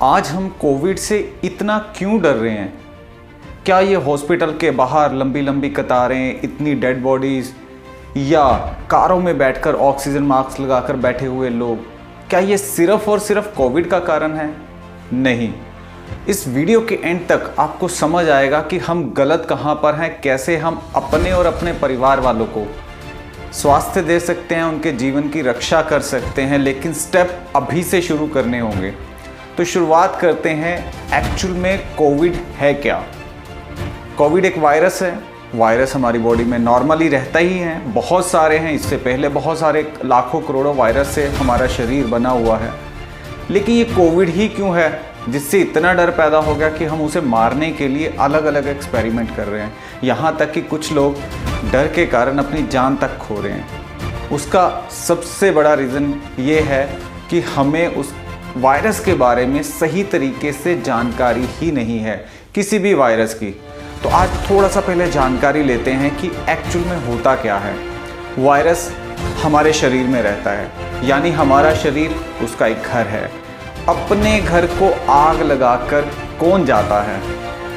आज हम कोविड से इतना क्यों डर रहे हैं? क्या ये हॉस्पिटल के बाहर लंबी लंबी कतारें, इतनी डेड बॉडीज़, या कारों में बैठकर ऑक्सीजन मास्क लगाकर बैठे हुए लोग, क्या ये सिर्फ और सिर्फ कोविड का कारण है? नहीं। इस वीडियो के एंड तक आपको समझ आएगा कि हम गलत कहाँ पर हैं, कैसे हम अपने और अपने परिवार वालों को स्वास्थ्य दे सकते हैं, उनके जीवन की रक्षा कर सकते हैं, लेकिन स्टेप अभी से शुरू करने होंगे। तो शुरुआत करते हैं। एक्चुअल में कोविड है क्या? कोविड एक वायरस है। वायरस हमारी बॉडी में नॉर्मली रहता ही है, बहुत सारे हैं। इससे पहले बहुत सारे लाखों करोड़ों वायरस से हमारा शरीर बना हुआ है। लेकिन ये कोविड ही क्यों है जिससे इतना डर पैदा हो गया कि हम उसे मारने के लिए अलग अलग एक्सपेरिमेंट कर रहे हैं? यहाँ तक कि कुछ लोग डर के कारण अपनी जान तक खो रहे हैं। उसका सबसे बड़ा रीज़न ये है कि हमें उस वायरस के बारे में सही तरीके से जानकारी ही नहीं है, किसी भी वायरस की। तो आज थोड़ा सा पहले जानकारी लेते हैं कि एक्चुअल में होता क्या है। वायरस हमारे शरीर में रहता है, यानी हमारा शरीर उसका एक घर है। अपने घर को आग लगाकर कौन जाता है?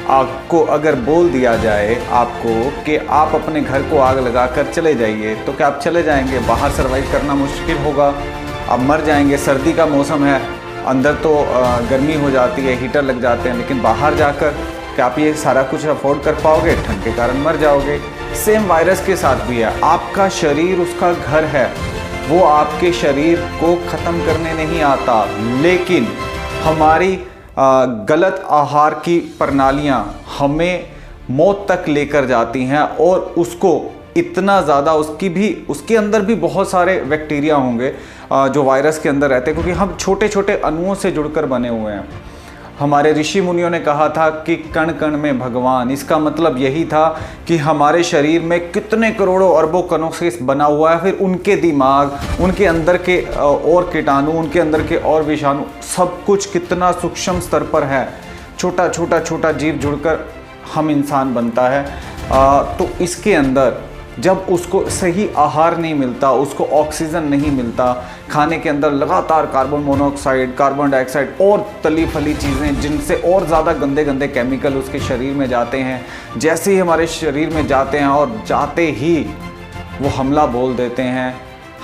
आपको अगर बोल दिया जाए आपको कि आप अपने घर को आग लगाकर चले जाइए, तो क्या आप चले जाएंगे? बाहर सर्वाइव करना मुश्किल होगा, आप मर जाएंगे। सर्दी का मौसम है, अंदर तो गर्मी हो जाती है, हीटर लग जाते हैं, लेकिन बाहर जाकर क्या आप ये सारा कुछ अफोर्ड कर पाओगे? ठंड के कारण मर जाओगे। सेम वायरस के साथ भी है। आपका शरीर उसका घर है, वो आपके शरीर को ख़त्म करने नहीं आता, लेकिन हमारी गलत आहार की प्रणालियाँ हमें मौत तक लेकर जाती हैं। और उसको इतना ज़्यादा, उसके अंदर भी बहुत सारे बैक्टीरिया होंगे जो वायरस के अंदर रहते हैं, क्योंकि हम छोटे छोटे अणुओं से जुड़कर बने हुए हैं। हमारे ऋषि मुनियों ने कहा था कि कण कण में भगवान। इसका मतलब यही था कि हमारे शरीर में कितने करोड़ों अरबों कणों से बना हुआ है। फिर उनके दिमाग, उनके अंदर के और कीटाणु, उनके अंदर के और विषाणु, सब कुछ कितना सूक्ष्म स्तर पर है। छोटा छोटा छोटा जीव जुड़कर हम इंसान बनता है। तो इसके अंदर जब उसको सही आहार नहीं मिलता, उसको ऑक्सीजन नहीं मिलता, खाने के अंदर लगातार कार्बन मोनोऑक्साइड, कार्बन डाइऑक्साइड और तली फली चीज़ें, जिनसे और ज़्यादा गंदे गंदे केमिकल उसके शरीर में जाते हैं। जैसे ही हमारे शरीर में जाते हैं और जाते ही वो हमला बोल देते हैं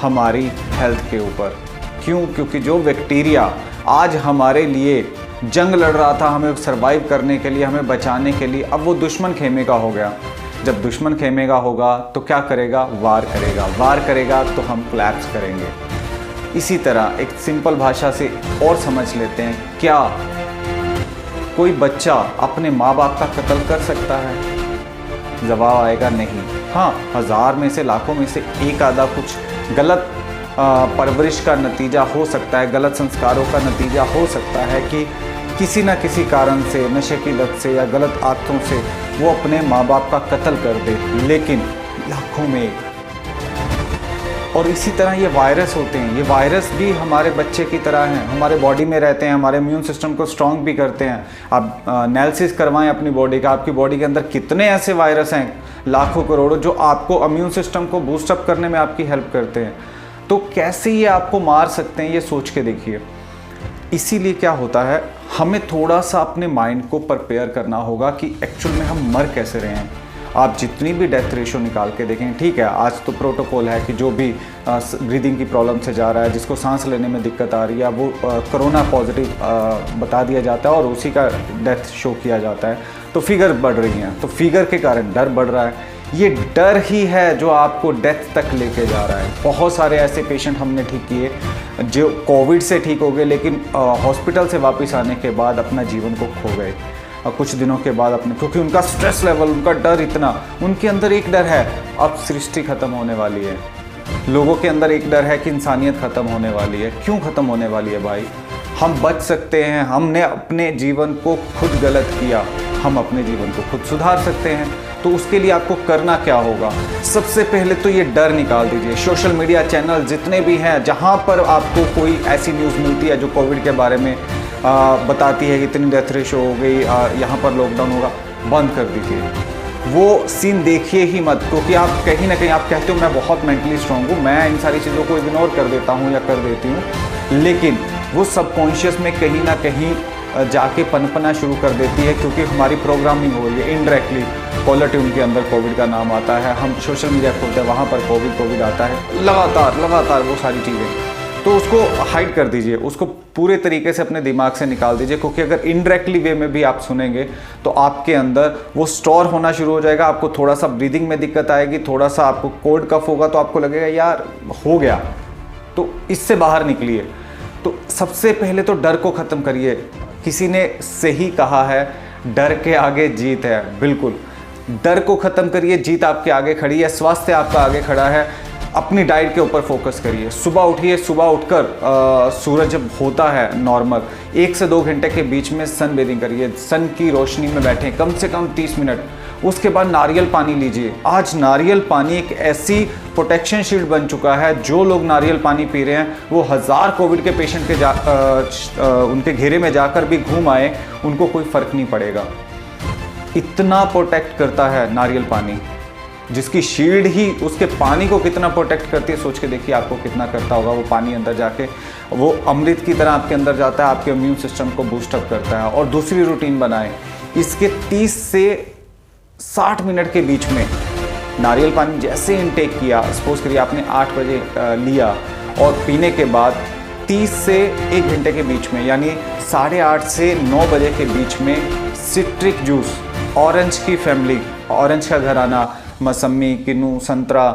हमारी हेल्थ के ऊपर। क्यों? क्योंकि जो बैक्टीरिया आज हमारे लिए जंग लड़ रहा था, हमें सर्वाइव करने के लिए, हमें बचाने के लिए, अब वो दुश्मन खेमे का हो गया। जब दुश्मन खेमेगा होगा तो क्या करेगा? वार करेगा। वार करेगा तो हम कोलैप्स करेंगे। इसी तरह एक सिंपल भाषा से और समझ लेते हैं, क्या कोई बच्चा अपने माँ बाप का कत्ल कर सकता है? जवाब आएगा नहीं। हाँ, हज़ार में से, लाखों में से एक आधा कुछ गलत परवरिश का नतीजा हो सकता है, गलत संस्कारों का नतीजा हो सकता है कि किसी न किसी कारण से, नशे की लत से या गलत आदतों से वो अपने माँ बाप का कत्ल कर दे, लेकिन लाखों में एक। और इसी तरह ये वायरस होते हैं। ये वायरस भी हमारे बच्चे की तरह हैं, हमारे बॉडी में रहते हैं, हमारे इम्यून सिस्टम को स्ट्रॉन्ग भी करते हैं। आप एनालिसिस करवाएं अपनी बॉडी का, आपकी बॉडी के अंदर कितने ऐसे वायरस हैं, लाखों करोड़ों, जो आपको इम्यून सिस्टम को बूस्टअप करने में आपकी हेल्प करते हैं। तो कैसे ये आपको मार सकते हैं, ये सोच के देखिए। इसीलिए क्या होता है, हमें थोड़ा सा अपने माइंड को प्रिपेयर करना होगा कि एक्चुअल में हम मर कैसे रहे हैं। आप जितनी भी डेथ रेशियो निकाल के देखें, ठीक है, आज तो प्रोटोकॉल है कि जो भी ब्रीदिंग की प्रॉब्लम से जा रहा है, जिसको सांस लेने में दिक्कत आ रही है, वो कोरोना पॉजिटिव बता दिया जाता है और उसी का डेथ शो किया जाता है। तो फिगर बढ़ रही हैं, तो फिगर के कारण डर बढ़ रहा है। ये डर ही है जो आपको डेथ तक लेके जा रहा है। बहुत सारे ऐसे पेशेंट हमने ठीक किए जो कोविड से ठीक हो गए, लेकिन हॉस्पिटल से वापस आने के बाद अपना जीवन को खो गए। कुछ दिनों के बाद अपने, क्योंकि उनका स्ट्रेस लेवल, उनका डर इतना, उनके अंदर एक डर है, अब सृष्टि ख़त्म होने वाली है। लोगों के अंदर एक डर है कि इंसानियत ख़त्म होने वाली है। क्यों ख़त्म होने वाली है भाई? हम बच सकते हैं, हमने अपने जीवन को खुद गलत किया, हम अपने जीवन को खुद सुधार सकते हैं। तो उसके लिए आपको करना क्या होगा? सबसे पहले तो ये डर निकाल दीजिए। सोशल मीडिया चैनल जितने भी हैं, जहाँ पर आपको कोई ऐसी न्यूज़ मिलती है जो कोविड के बारे में बताती है कि इतनी डेथ रेशो हो गई, यहाँ पर लॉकडाउन होगा, बंद कर दीजिए। वो सीन देखिए ही मत, क्योंकि आप कहीं ना कहीं आप कहते हो मैं बहुत मेंटली स्ट्रांग हूँ, मैं इन सारी चीज़ों को इग्नोर कर देता हूँ या कर देती हूँ, लेकिन वो सबकॉन्शियस में कहीं ना कहीं जाके पनपना शुरू कर देती है, क्योंकि हमारी प्रोग्रामिंग हो रही है इनडायरेक्टली। कॉलर ट्यून के अंदर कोविड का नाम आता है, हम सोशल मीडिया खोलते हैं, वहाँ पर कोविड आता है, लगातार वो सारी चीज़ें। तो उसको हाइड कर दीजिए, उसको पूरे तरीके से अपने दिमाग से निकाल दीजिए, क्योंकि अगर इनडायरेक्टली वे में भी आप सुनेंगे तो आपके अंदर वो स्टोर होना शुरू हो जाएगा। आपको थोड़ा सा ब्रीदिंग में दिक्कत आएगी, थोड़ा सा आपको कोल्ड कफ होगा, तो आपको लगेगा यार हो गया, तो इससे बाहर निकलिए। तो सबसे पहले तो डर को ख़त्म करिए। किसी ने सही कहा है, डर के आगे जीत है। बिल्कुल, डर को ख़त्म करिए, जीत आपके आगे खड़ी है, स्वास्थ्य आपका आगे खड़ा है। अपनी डाइट के ऊपर फोकस करिए। सुबह उठिए, सुबह उठकर सूरज जब होता है नॉर्मल 1 से 2 घंटे के बीच में सन बेदिंग करिए, सन की रोशनी में बैठें कम से कम 30 मिनट। उसके बाद नारियल पानी लीजिए। आज नारियल पानी एक ऐसी प्रोटेक्शन शील्ड बन चुका है, जो लोग नारियल पानी पी रहे हैं वो 1000 कोविड के पेशेंट के उनके घेरे में जाकर भी घूम आए, उनको कोई फ़र्क नहीं पड़ेगा। इतना प्रोटेक्ट करता है नारियल पानी, जिसकी शील्ड ही उसके पानी को कितना प्रोटेक्ट करती है, सोच के देखिए आपको कितना करता होगा। वो पानी अंदर जाके वो अमृत की तरह आपके अंदर जाता है, आपके इम्यून सिस्टम को बूस्टअप करता है। और दूसरी रूटीन बनाएं, इसके 30 से 60 मिनट के बीच में नारियल पानी जैसे इनटेक किया, सपोज करिए आपने 8 बजे लिया, और पीने के बाद 30 से 1 घंटे के बीच में, यानी 8:30 से 9 बजे के बीच में सिट्रिक जूस, ऑरेंज की फैमिली, ऑरेंज का घराना, मौसमी, किन्नू, संतरा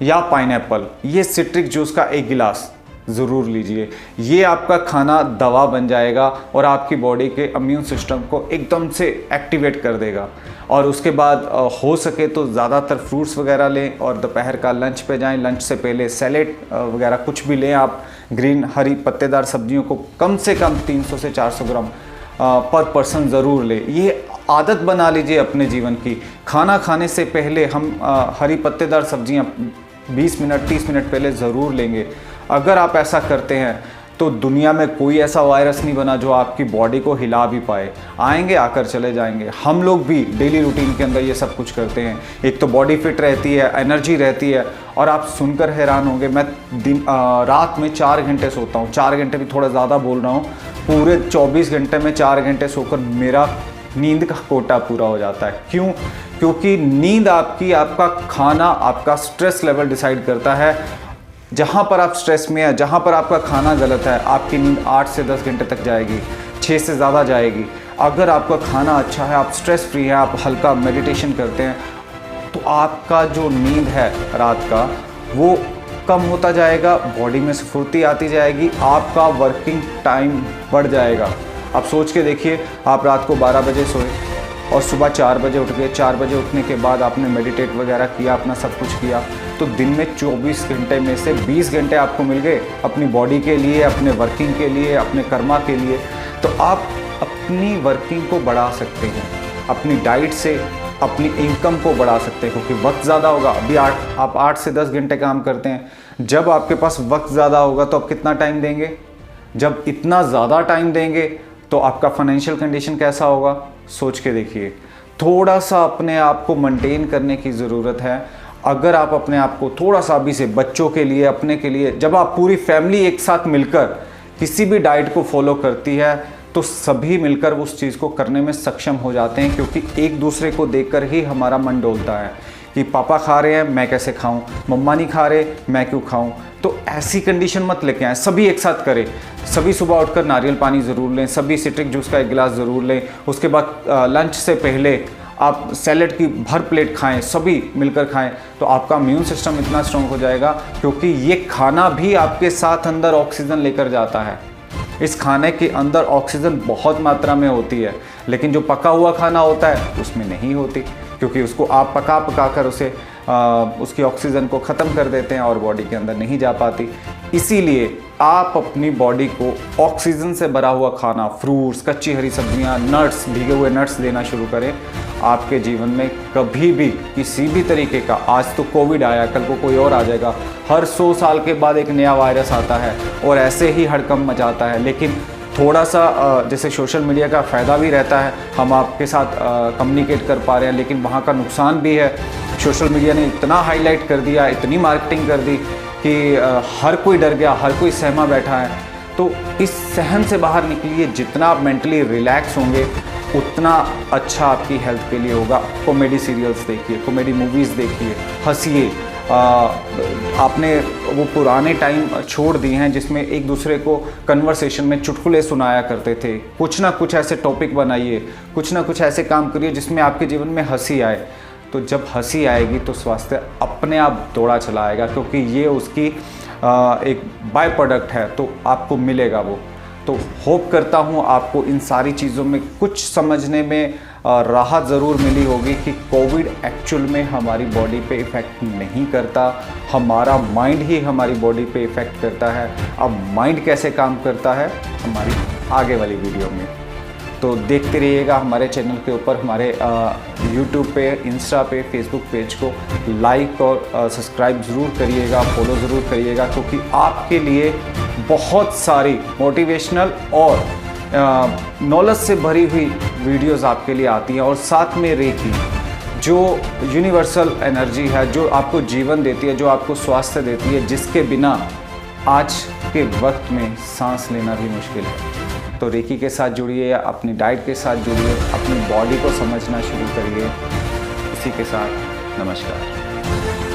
या पाइनएप्पल, ये सिट्रिक जूस का 1 गिलास ज़रूर लीजिए। ये आपका खाना दवा बन जाएगा और आपकी बॉडी के इम्यून सिस्टम को एकदम से एक्टिवेट कर देगा। और उसके बाद हो सके तो ज़्यादातर फ्रूट्स वगैरह लें, और दोपहर का लंच पे जाएं। लंच से पहले सैलेड वगैरह कुछ भी लें आप, ग्रीन हरी पत्तेदार सब्जियों को कम से कम 300 से 400 ग्राम पर पर्सन ज़रूर ले। ये आदत बना लीजिए अपने जीवन की। खाना खाने से पहले हम हरी पत्तेदार सब्जियां 20 मिनट 30 मिनट पहले ज़रूर लेंगे। अगर आप ऐसा करते हैं तो दुनिया में कोई ऐसा वायरस नहीं बना जो आपकी बॉडी को हिला भी पाए। आएंगे, आकर चले जाएंगे। हम लोग भी डेली रूटीन के अंदर ये सब कुछ करते हैं। एक तो बॉडी फिट रहती है, एनर्जी रहती है, और आप सुनकर हैरान होंगे, मैं रात में 4 घंटे सोता हूँ। 4 घंटे भी थोड़ा ज़्यादा बोल रहा हूँ, पूरे 24 घंटे में 4 घंटे सोकर मेरा नींद का कोटा पूरा हो जाता है। क्यों? क्योंकि नींद आपका खाना, आपका स्ट्रेस लेवल डिसाइड करता है। जहाँ पर आप स्ट्रेस में है, जहाँ पर आपका खाना गलत है, आपकी नींद 8 से 10 घंटे तक जाएगी, 6 से ज़्यादा जाएगी। अगर आपका खाना अच्छा है, आप स्ट्रेस फ्री है, आप हल्का मेडिटेशन करते हैं, तो आपका जो नींद है रात का वो कम होता जाएगा, बॉडी में स्फूर्ति आती जाएगी, आपका वर्किंग टाइम बढ़ जाएगा। आप सोच के देखिए, आप रात को 12 बजे सोए और सुबह 4 बजे उठ गए। 4 बजे उठने के बाद आपने मेडिटेट वगैरह किया, अपना सब कुछ किया, तो दिन में 24 घंटे में से 20 घंटे आपको मिल गए अपनी बॉडी के लिए, अपने वर्किंग के लिए, अपने कर्मा के लिए। तो आप अपनी वर्किंग को बढ़ा सकते हैं, अपनी डाइट से अपनी इनकम को बढ़ा सकते हैं, क्योंकि वक्त ज़्यादा होगा। अभी आप 8 से 10 घंटे काम करते हैं, जब आपके पास वक्त ज़्यादा होगा तो आप कितना टाइम देंगे? जब इतना ज़्यादा टाइम देंगे तो आपका फाइनेंशियल कंडीशन कैसा होगा? सोच के देखिए। थोड़ा सा अपने आप को मेंटेन करने की ज़रूरत है। अगर आप अपने आप को थोड़ा सा अभी से बच्चों के लिए, अपने के लिए, जब आप पूरी फैमिली एक साथ मिलकर किसी भी डाइट को फॉलो करती है तो सभी मिलकर उस चीज़ को करने में सक्षम हो जाते हैं, क्योंकि एक दूसरे को देखकर ही हमारा मन डोलता है कि पापा खा रहे हैं, मैं कैसे खाऊं, मम्मा नहीं खा रहे, मैं क्यों खाऊं। तो ऐसी कंडीशन मत लेके आए, सभी एक साथ करें। सभी सुबह उठकर नारियल पानी ज़रूर लें, सभी सिट्रिक जूस का 1 गिलास ज़रूर लें। उसके बाद लंच से पहले आप सैलेड की भर प्लेट खाएं, सभी मिलकर खाएं, तो आपका इम्यून सिस्टम इतना स्ट्रॉन्ग हो जाएगा, क्योंकि ये खाना भी आपके साथ अंदर ऑक्सीजन लेकर जाता है। इस खाने के अंदर ऑक्सीजन बहुत मात्रा में होती है, लेकिन जो पका हुआ खाना होता है उसमें नहीं होती, क्योंकि उसको आप पका कर उसे उसकी ऑक्सीजन को ख़त्म कर देते हैं और बॉडी के अंदर नहीं जा पाती। इसीलिए आप अपनी बॉडी को ऑक्सीजन से भरा हुआ खाना, फ्रूट्स, कच्ची हरी सब्जियां, नट्स, भीगे हुए नट्स देना शुरू करें। आपके जीवन में कभी भी किसी भी तरीके का, आज तो कोविड आया, कल को कोई और आ जाएगा, हर 100 साल के बाद एक नया वायरस आता है और ऐसे ही हड़कंप मचाता है। लेकिन थोड़ा सा जैसे सोशल मीडिया का फ़ायदा भी रहता है, हम आपके साथ कम्युनिकेट कर पा रहे हैं, लेकिन वहाँ का नुकसान भी है। सोशल मीडिया ने इतना हाईलाइट कर दिया, इतनी मार्केटिंग कर दी कि हर कोई डर गया, हर कोई सहमा बैठा है। तो इस सहम से बाहर निकलिए। जितना आप मेंटली रिलैक्स होंगे उतना अच्छा आपकी हेल्थ के लिए होगा। कॉमेडी सीरियल्स देखिए, कॉमेडी मूवीज़ देखिए, हंसिए। आपने वो पुराने टाइम छोड़ दिए हैं जिसमें एक दूसरे को कन्वर्सेशन में चुटकुले सुनाया करते थे। कुछ ना कुछ ऐसे टॉपिक बनाइए, कुछ ना कुछ ऐसे काम करिए जिसमें आपके जीवन में हंसी आए। तो जब हंसी आएगी तो स्वास्थ्य अपने आप दौड़ा चला आएगा, क्योंकि ये उसकी एक बाय प्रोडक्ट है, तो आपको मिलेगा वो। तो होप करता हूँ आपको इन सारी चीज़ों में कुछ समझने में राहत ज़रूर मिली होगी कि कोविड एक्चुअल में हमारी बॉडी पे इफ़ेक्ट नहीं करता, हमारा माइंड ही हमारी बॉडी पे इफ़ेक्ट करता है। अब माइंड कैसे काम करता है हमारी आगे वाली वीडियो में। तो देखते रहिएगा हमारे चैनल के ऊपर, हमारे यूट्यूब पे, इंस्टा पे, फेसबुक पेज को लाइक और सब्सक्राइब ज़रूर करिएगा, फॉलो ज़रूर करिएगा, क्योंकि आपके लिए बहुत सारी मोटिवेशनल और नॉलेज से भरी हुई वीडियोस आपके लिए आती हैं। और साथ में रेकी जो यूनिवर्सल एनर्जी है, जो आपको जीवन देती है, जो आपको स्वास्थ्य देती है, जिसके बिना आज के वक्त में सांस लेना भी मुश्किल है। तो रेकी के साथ जुड़िए, अपनी डाइट के साथ जुड़िए, अपनी बॉडी को समझना शुरू करिए। इसी के साथ नमस्कार।